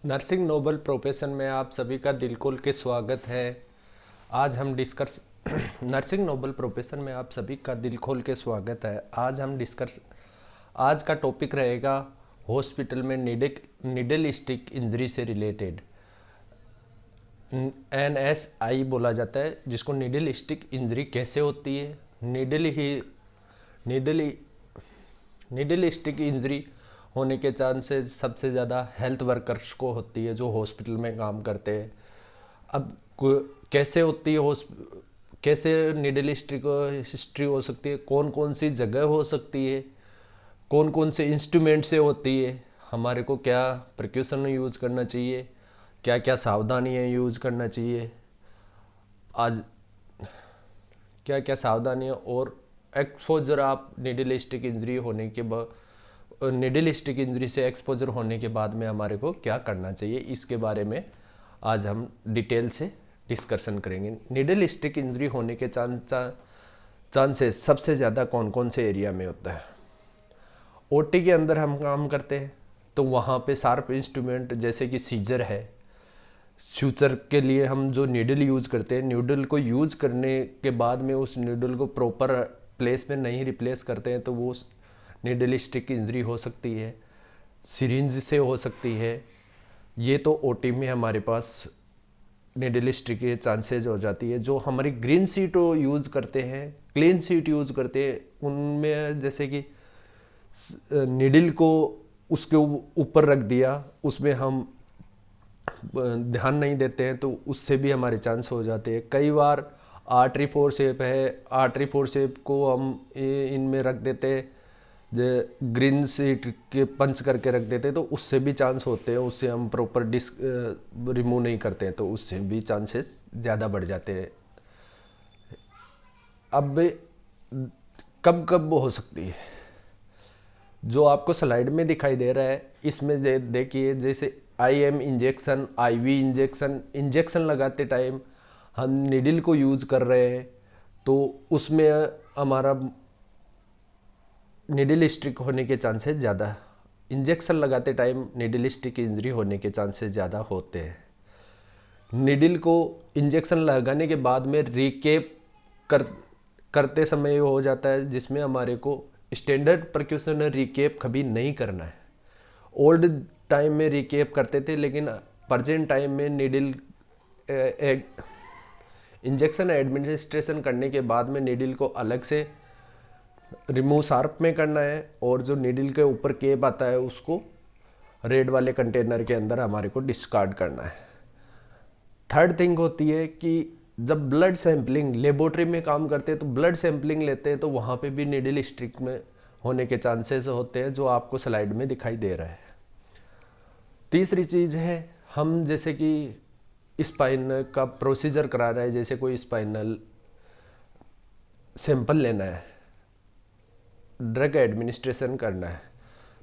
Nursing noble profession में आप सभी का दिल खोल के स्वागत है। आज हम डिस्कस नर्सिंग नोबल प्रोफेशन में आप सभी का दिल खोल के स्वागत है। आज का टॉपिक रहेगा हॉस्पिटल में निडल स्टिक इंजरी से रिलेटेड। NSI बोला जाता है, जिसको निडल स्टिक इंजरी कैसे होती है। निडल निडल स्टिक इंजरी होने के चांसेस सबसे ज़्यादा हेल्थ वर्कर्स को होती है जो हॉस्पिटल में काम करते हैं। अब कैसे होती है, कैसे निडल स्टिक हिस्ट्री हो सकती है, कौन कौन सी जगह हो सकती है, कौन कौन से इंस्ट्रूमेंट से होती है, हमारे को क्या प्रिकॉशन यूज़ करना चाहिए, क्या क्या सावधानियाँ यूज़ करना चाहिए, आज क्या क्या सावधानियाँ और एक्सपोजर आप निडल स्टिक इंजरी होने के बाद निडल स्टिक इंजरी से एक्सपोजर होने के बाद में हमारे को क्या करना चाहिए, इसके बारे में आज हम डिटेल से डिस्कशन करेंगे। निडल स्टिक इंजरी होने के चांसेस सबसे ज़्यादा कौन कौन से एरिया में होता है। ओटी के अंदर हम काम करते हैं तो वहाँ पे शार्प इंस्ट्रूमेंट जैसे कि सीजर है, सूचर के लिए हम जो नीडल यूज़ करते हैं, नीडल को यूज़ करने के बाद में उस नीडल को प्रॉपर प्लेस में नहीं रिप्लेस करते हैं तो वो नीडल स्टिक इंजरी हो सकती है, सिरिंज से हो सकती है। ये तो ओटी में हमारे पास निडल स्टिक के चांसेस हो जाती है। जो हमारी ग्रीन शीट यूज़ करते हैं, क्लीन शीट यूज़ करते हैं, उनमें जैसे कि निडल को उसके ऊपर रख दिया, उसमें हम ध्यान नहीं देते हैं तो उससे भी हमारे चांस हो जाते हैं। कई बार आर्टरी फोर शेप है, आर्टरी फोर शेप को हम इनमें रख देते हैं, ग्रीन शीट के पंच करके रख देते हैं तो उससे भी चांस होते हैं। उससे हम प्रॉपर रिमूव नहीं करते हैं तो उससे भी चांसेस ज़्यादा बढ़ जाते हैं। अब कब कब हो सकती है, जो आपको स्लाइड में दिखाई दे रहा है इसमें देखिए, जैसे IM इंजेक्शन, IV इंजेक्शन लगाते टाइम हम निडल को यूज़ कर रहे हैं तो उसमें हमारा निडल स्टिक होने के चांसेस ज़्यादा, इंजेक्शन लगाते टाइम निडल स्टिक इंजरी होने के चांसेस ज़्यादा होते हैं। निडल को इंजेक्शन लगाने के बाद में रिकेप करते समय हो जाता है, जिसमें हमारे को स्टैंडर्ड प्रिकॉशन रिकेप कभी नहीं करना है। ओल्ड टाइम में रिकेप करते थे, लेकिन प्रेजेंट टाइम में निडल इंजेक्शन एडमिनिस्ट्रेशन करने के बाद में निडल को अलग से रिमूव शार्प में करना है और जो निडल के ऊपर केप आता है उसको रेड वाले कंटेनर के अंदर हमारे को डिस्कार्ड करना है। थर्ड थिंग होती है कि जब ब्लड सैंपलिंग, लेबोरेटरी में काम करते हैं तो ब्लड सैंपलिंग लेते हैं तो वहाँ पे भी निडल स्टिक में होने के चांसेस होते हैं, जो आपको स्लाइड में दिखाई दे रहा है। तीसरी चीज़ है, हम जैसे कि स्पाइन का प्रोसीजर करा रहे हैं, जैसे कोई स्पाइनल सैंपल लेना है, ड्रग एडमिनिस्ट्रेशन करना है,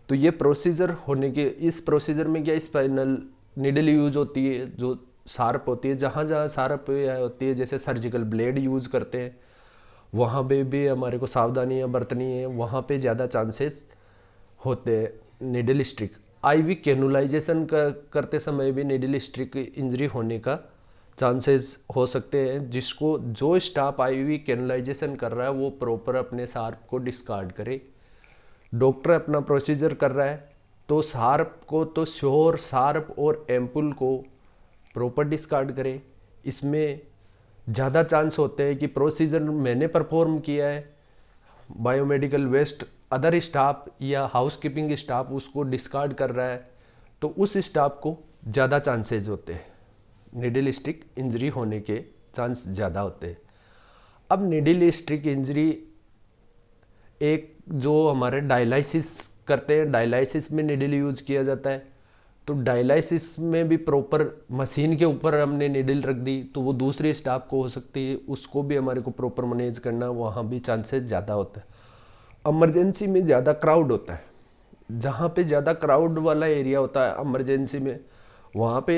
तो ये प्रोसीजर होने के, इस प्रोसीजर में क्या स्पाइनल निडल यूज होती है जो शार्प होती है। जहाँ जहाँ शार्प होती है, जैसे सर्जिकल ब्लेड यूज़ करते हैं, वहाँ पे भी हमारे को सावधानियाँ बरतनी है, वहाँ पे ज़्यादा चांसेस होते हैं निडल स्टिक। IV कैनुलाइजेशन करते समय भी निडल स्टिक इंजरी होने का चांसेस हो सकते हैं, जिसको जो स्टाफ IV कैनुलाइजेशन कर रहा है वो प्रॉपर अपने शार्प को डिस्कार्ड करे। डॉक्टर अपना प्रोसीजर कर रहा है तो शार्प को तो श्योर शार्प और एम्पुल को प्रॉपर डिस्कार्ड करे। इसमें ज़्यादा चांस होते हैं कि प्रोसीजर मैंने परफॉर्म किया है, बायोमेडिकल वेस्ट अदर स्टाफ या हाउसकीपिंग स्टाफ उसको डिस्कार्ड कर रहा है, तो उस स्टाफ को ज़्यादा चांसेस होते हैं, निडल स्टिक इंजरी होने के चांस ज़्यादा होते हैं। अब निडल स्टिक इंजरी एक जो हमारे डायलाइसिस करते हैं, डायलाइसिस में निडल यूज किया जाता है, तो डायलाइसिस में भी प्रॉपर मशीन के ऊपर हमने निडल रख दी तो वो दूसरे स्टाफ को हो सकती है, उसको भी हमारे को प्रॉपर मैनेज करना, वहाँ भी चांसेस ज़्यादा होता है। इमरजेंसी में ज़्यादा क्राउड होता है, जहाँ पे ज़्यादा क्राउड वाला एरिया होता है इमरजेंसी में, वहाँ पे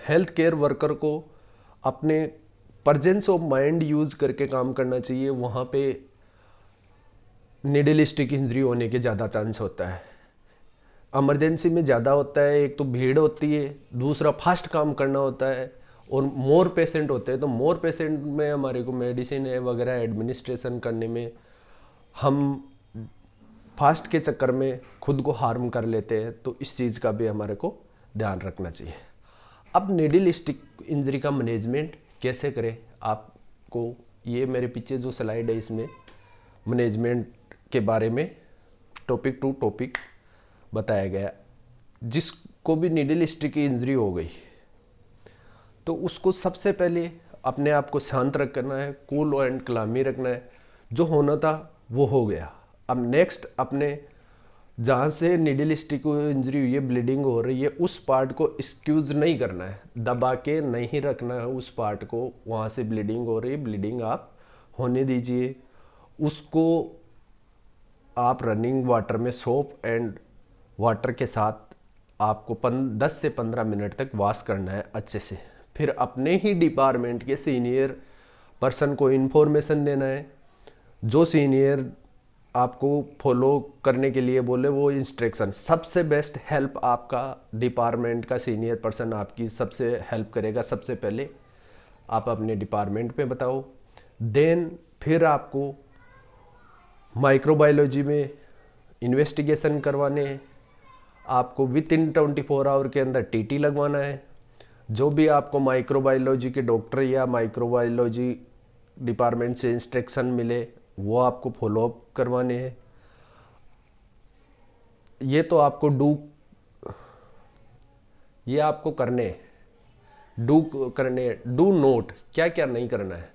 हेल्थ केयर वर्कर को अपने प्रेजेंस ऑफ माइंड यूज़ करके काम करना चाहिए। वहाँ पे निडल स्टिक इंजरी होने के ज़्यादा चांस होता है। इमरजेंसी में ज़्यादा होता है, एक तो भीड़ होती है, दूसरा फास्ट काम करना होता है, और मोर पेशेंट होते हैं। तो मोर पेशेंट में हमारे को मेडिसिन वगैरह एडमिनिस्ट्रेशन करने में हम फास्ट के चक्कर में खुद को हार्म कर लेते हैं। तो इस चीज़ का भी हमारे को ध्यान रखना चाहिए। अब नीडल स्टिक इंजरी का मैनेजमेंट कैसे करें, आपको ये मेरे पीछे जो स्लाइड है इसमें मैनेजमेंट के बारे में टॉपिक टू टॉपिक बताया गया। जिसको भी नीडल स्टिक की इंजरी हो गई तो उसको सबसे पहले अपने आप को शांत रखना है, कूल एंड कलामी रखना है। जो होना था वो हो गया। अब नेक्स्ट अपने जहाँ से नीडल स्टिक इंजरी हुई है, ब्लीडिंग हो रही है, उस पार्ट को एक्सक्यूज नहीं करना है, दबा के नहीं रखना है उस पार्ट को। वहाँ से ब्लीडिंग हो रही है, ब्लीडिंग आप होने दीजिए। उसको आप रनिंग वाटर में सोप एंड वाटर के साथ आपको 10 से 15 मिनट तक वॉश करना है अच्छे से। फिर अपने ही डिपार्टमेंट के सीनियर पर्सन को इन्फॉर्मेशन देना है। जो सीनियर आपको फॉलो करने के लिए बोले वो इंस्ट्रक्शन। सबसे बेस्ट हेल्प आपका डिपार्टमेंट का सीनियर पर्सन आपकी सबसे हेल्प करेगा। सबसे पहले आप अपने डिपार्टमेंट में बताओ, देन फिर आपको माइक्रोबायोलॉजी में इन्वेस्टिगेशन करवाने हैं। आपको विद इन 24 आवर के अंदर टीटी लगवाना है। जो भी आपको माइक्रोबायोलॉजी के डॉक्टर या माइक्रोबायोलॉजी डिपार्टमेंट से इंस्ट्रक्शन मिले वो आपको फॉलोअप करवाने हैं। ये तो आपको ये आपको करने डू नोट क्या क्या नहीं करना है।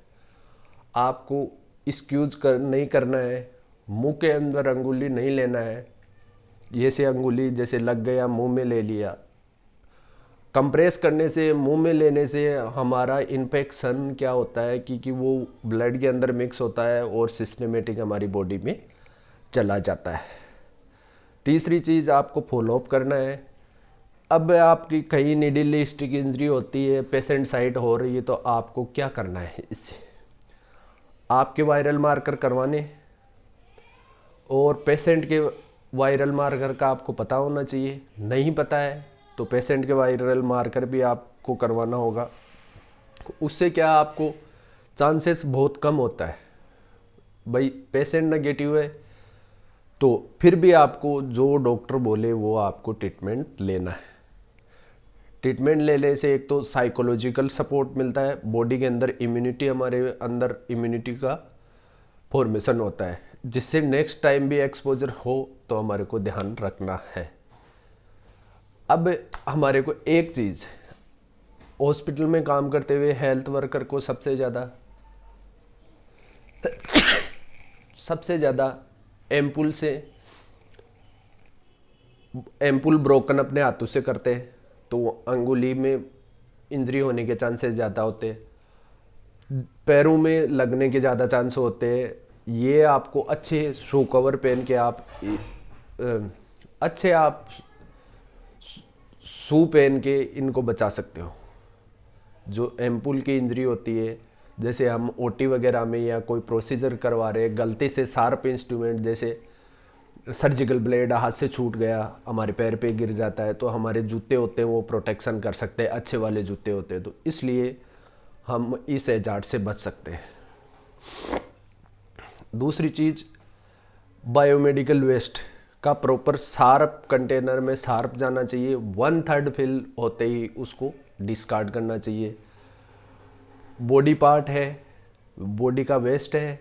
आपको नहीं करना है, मुंह के अंदर अंगुली नहीं लेना है। ये से अंगुली जैसे लग गया मुंह में ले लिया। कंप्रेस करने से, मुंह में लेने से हमारा इन्फेक्शन क्या होता है कि वो ब्लड के अंदर मिक्स होता है और सिस्टमेटिक हमारी बॉडी में चला जाता है। तीसरी चीज़ आपको फॉलोअप करना है। अब आपकी कहीं नीडल स्टिक इंजरी होती है, पेशेंट साइड हो रही है, तो आपको क्या करना है इससे, आपके वायरल मार्कर करवाने। और पेशेंट के वायरल मार्कर का आपको पता होना चाहिए। नहीं पता है तो पेशेंट के वायरल मार्कर भी आपको करवाना होगा। उससे क्या आपको चांसेस बहुत कम होता है। भाई पेशेंट नेगेटिव है तो फिर भी आपको जो डॉक्टर बोले वो आपको ट्रीटमेंट लेना है। ट्रीटमेंट लेने से एक तो साइकोलॉजिकल सपोर्ट मिलता है, बॉडी के अंदर इम्यूनिटी, हमारे अंदर इम्यूनिटी का फॉर्मेशन होता है, जिससे नेक्स्ट टाइम भी एक्सपोजर हो तो हमारे को ध्यान रखना है। अब हमारे को एक चीज़, हॉस्पिटल में काम करते हुए हेल्थ वर्कर को सबसे ज़्यादा एम्पुल ब्रोकन अपने हाथों से करते हैं तो अंगुली में इंजरी होने के चांसेस ज़्यादा होते हैं। पैरों में लगने के ज़्यादा चांस होते हैं। ये आपको अच्छे शू कवर पहन के आप शू पहन के इनको बचा सकते हो। जो एम्पुल की इंजरी होती है, जैसे हम ओटी वगैरह में या कोई प्रोसीजर करवा रहे हैं, गलती से शार्प इंस्ट्रूमेंट जैसे सर्जिकल ब्लेड हाथ से छूट गया, हमारे पैर पे गिर जाता है, तो हमारे जूते होते हैं वो प्रोटेक्शन कर सकते हैं, अच्छे वाले जूते होते हैं, तो इसलिए हम इस एजार्ट से बच सकते हैं। दूसरी चीज़, बायोमेडिकल वेस्ट का प्रॉपर शार्प कंटेनर में शार्प जाना चाहिए। 1/3 फिल होते ही उसको डिस्कार्ड करना चाहिए। बॉडी पार्ट है, बॉडी का वेस्ट है,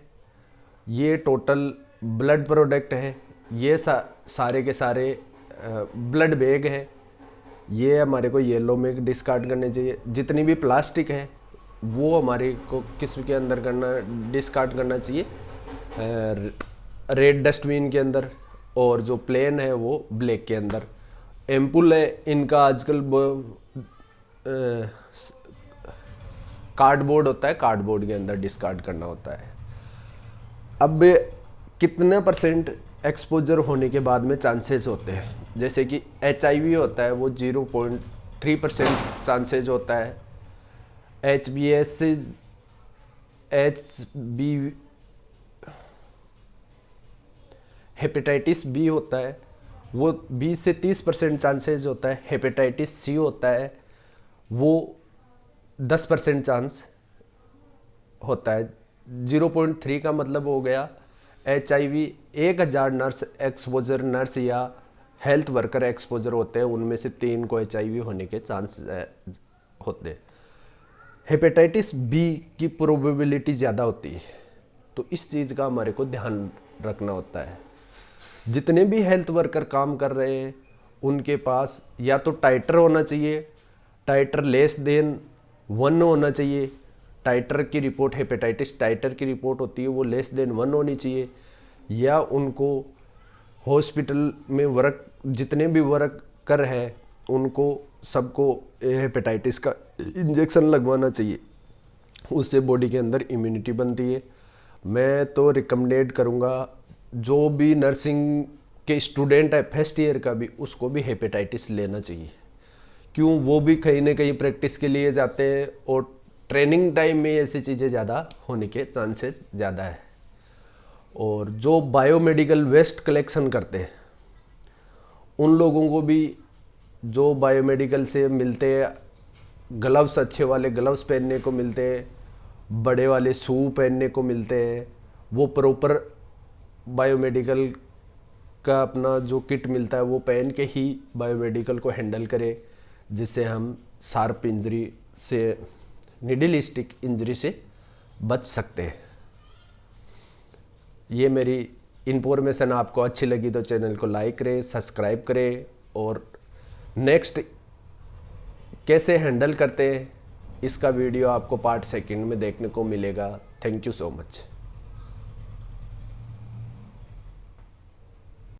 ये टोटल ब्लड प्रोडक्ट है, ये सारे के सारे ब्लड बैग है, ये हमारे को येलो में डिस्कार्ड करने चाहिए। जितनी भी प्लास्टिक है वो हमारे को किस के अंदर डिस्कार्ड करना चाहिए, रेड डस्टबिन के अंदर, और जो प्लेन है वो ब्लैक के अंदर। एम्पुल है, इनका आजकल कार्डबोर्ड होता है, कार्डबोर्ड के अंदर डिस्कार्ड करना होता है। अब कितने % एक्सपोजर होने के बाद में चांसेस होते हैं, जैसे कि HIV होता है वो 0.3% चांसेस होता है। हेपेटाइटिस बी होता है वो 20 से 30% चांसेस होता है। हेपेटाइटिस सी होता है वो 10% चांस होता है। 0.3 का मतलब हो गया HIV 1000 नर्स एक्सपोजर, नर्स या हेल्थ वर्कर एक्सपोजर होते हैं, उनमें से 3 को HIV होने के चांस होते हैं। हेपेटाइटिस बी की प्रोबेबिलिटी ज़्यादा होती है, तो इस चीज़ का हमारे को ध्यान रखना होता है। जितने भी हेल्थ वर्कर काम कर रहे हैं उनके पास या तो टाइटर होना चाहिए, टाइटर लेस देन 1 होना चाहिए। टाइटर की रिपोर्ट, हेपेटाइटिस टाइटर की रिपोर्ट होती है वो लेस देन 1 होनी चाहिए, या उनको हॉस्पिटल में वर्क, जितने भी वर्कर है उनको सबको हेपेटाइटिस का इंजेक्शन लगवाना चाहिए, उससे बॉडी के अंदर इम्यूनिटी बनती है। मैं तो रिकमेंडेड करूँगा जो भी नर्सिंग के स्टूडेंट है फर्स्ट ईयर का भी, उसको भी हेपेटाइटिस लेना चाहिए। क्यों, वो भी कहीं ना कहीं प्रैक्टिस के लिए जाते हैं और ट्रेनिंग टाइम में ऐसी चीज़ें ज़्यादा होने के चांसेस ज़्यादा है। और जो बायोमेडिकल वेस्ट कलेक्शन करते हैं उन लोगों को भी, जो बायोमेडिकल से मिलते हैं ग्लव्स, अच्छे वाले ग्लव्स पहनने को मिलते हैं, बड़े वाले शू पहनने को मिलते हैं, वो प्रॉपर बायोमेडिकल का अपना जो किट मिलता है वो पहन के ही बायोमेडिकल को हैंडल करें, जिससे हम शार्प इंजरी से, निडल स्टिक इंजरी से बच सकते हैं। ये मेरी इन्फॉर्मेशन आपको अच्छी लगी तो चैनल को लाइक करें, सब्सक्राइब करें, और नेक्स्ट कैसे हैंडल करते हैं इसका वीडियो आपको पार्ट 2 में देखने को मिलेगा। Thank you so much.